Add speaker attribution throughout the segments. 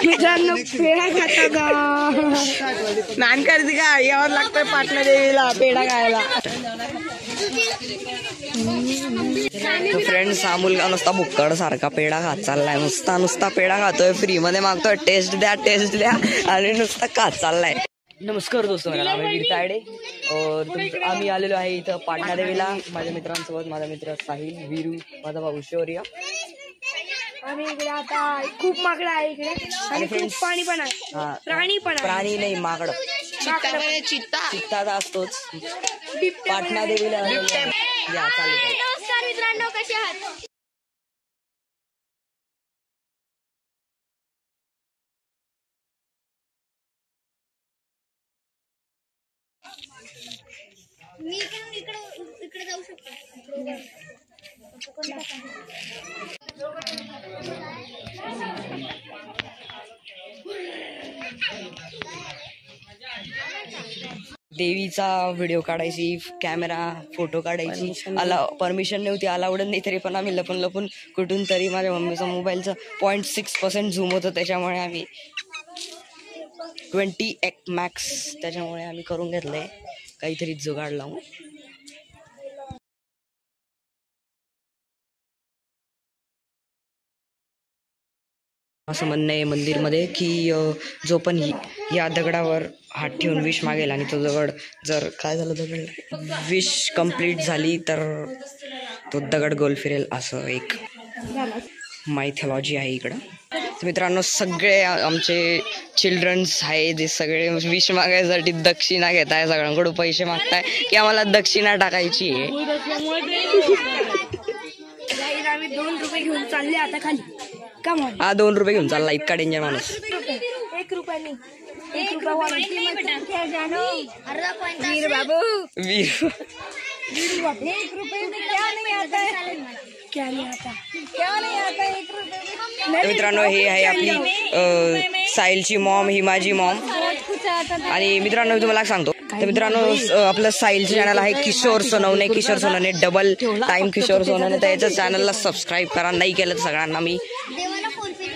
Speaker 1: मित्रांनो पेढा खाता का नान करते का यावर लागतोय पाटणा देवीला पेढा खायला.
Speaker 2: फ्रेंड्स हा मुलगा नुसता भुक्कड सारखा पेढा खात चाललाय. नुसता पेढा खातोय, फ्री मध्ये मागतोय टेस्ट द्या आणि नुसता खात चाललाय. नमस्कार दोस्तों, मेरा नाम है वीर तायडे और आम्ही आलेलो आहे इथं पाटणा देवीला माझ्या मित्रांसोबत. माझा मित्र साहिल, वीरू, माझा भाऊ शौर्य.
Speaker 1: आम्ही इकडे आता खूप माकडं आहे इकडे आणि खूप पाणी पण आहे.
Speaker 2: प्राणी नाही माकड. चित्ता असतोच पाटणा देवीला.
Speaker 3: नमस्कार मित्रांनो, कसे आहात? मी इकडे जाऊ शकतो.
Speaker 2: देवीचा व्हिडिओ काढायची, कॅमेरा फोटो काढायची परमिशन नव्हती, अलाउड नाही. तरी पण आम्ही लपून कुठून तरी माझ्या मम्मीचा मोबाईलचं 0.6% झूम होतं, त्याच्यामुळे आम्ही 20x मॅक्स त्याच्यामुळे आम्ही करून घेतलंय काहीतरी जुगाड लावून. असं म्हणणं आहे मंदिरमध्ये की जो पण या दगडावर हात ठेवून विश मागेल आणि तो दगड जर काय झालं, दगड विश कंप्लीट झाली तर तो दगड गोल फिरेल, असं एक मायथॉलॉजी आहे इकडं. तर मित्रांनो, सगळे आमचे चिल्ड्रन्स आहे जे सगळे विश मागायसाठी दक्षिणा घेत आहे, सगळ्यांकडून पैसे मागताय की आम्हाला दक्षिणा टाकायची आहे.
Speaker 1: आम्ही 2 रुपये घेऊन चालले आता खाली.
Speaker 2: हा 2 रुपये घेऊन चालला, इतका डेंजर माणूस.
Speaker 1: 1 रुपयाने
Speaker 2: मित्रांनो, हे आहे आपली साहिलची मॉम, ही माझी मॉम. आणि मित्रांनो, मी तुम्हाला सांगतो, तर मित्रांनो आपलं साहिलचं चॅनल आहे किशोर सोनवणे डबल टाइम किशोर सोनवणे. तर याच्या चॅनलला सबस्क्राईब करा, नाही केलं तर सगळ्यांना मी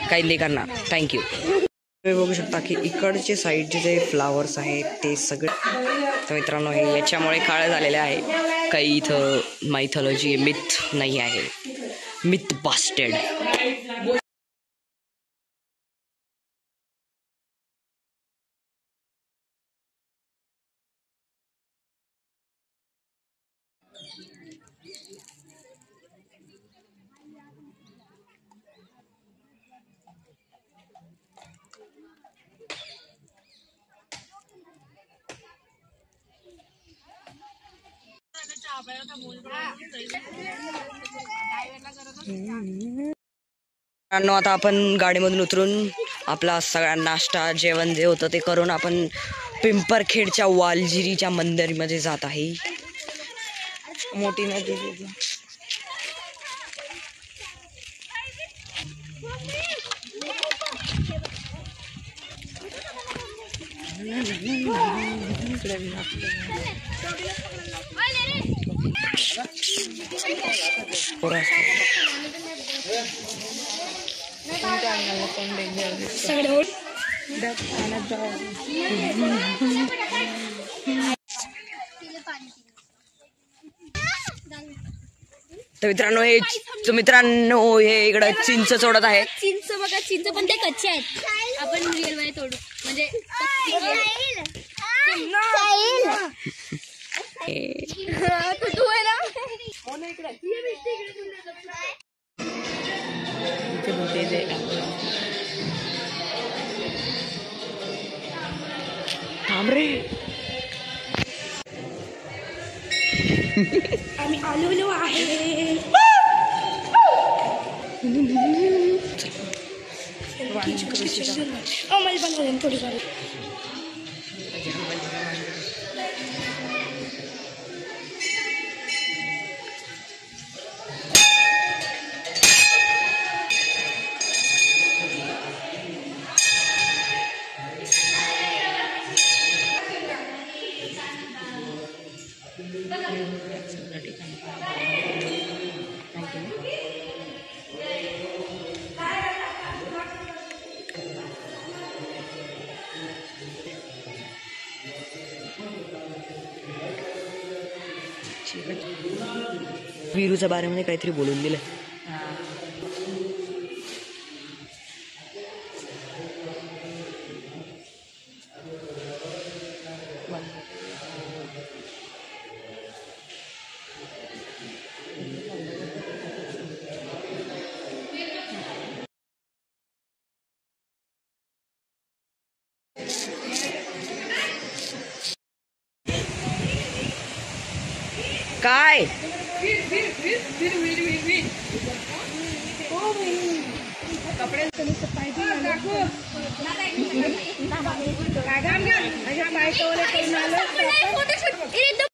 Speaker 2: काही नाही करणार. थँक्यू. तुम्ही बघू शकता की इकडचे साईडचे जे फ्लावर्स आहेत ते सगळे, तर मित्रांनो हे याच्यामुळे काळे झालेले आहे. काही इथं मायथॉलॉजी मिथ नाही आहे, मिथ बास्टेड. आता आपण गाडीमधून उतरून आपला सगळा नाश्ता जेवण जे होतं ते करून आपण पिंपरखेडच्या वालजिरीच्या मंदिरमध्ये जात आहे. मोठी नदी तर मित्रांनो हे इकडं चिंच तोडत आहे.
Speaker 3: चिंच बघा, चिंच पण ते कच्चे आहेत, आपण रिअल मध्ये तोडू म्हणजे
Speaker 1: आम्ही आलेलो आहे. मला पण थोडी फार
Speaker 2: विरूच्या बारेमध्ये काहीतरी बोलून दिलं. काय
Speaker 3: फोटोशूट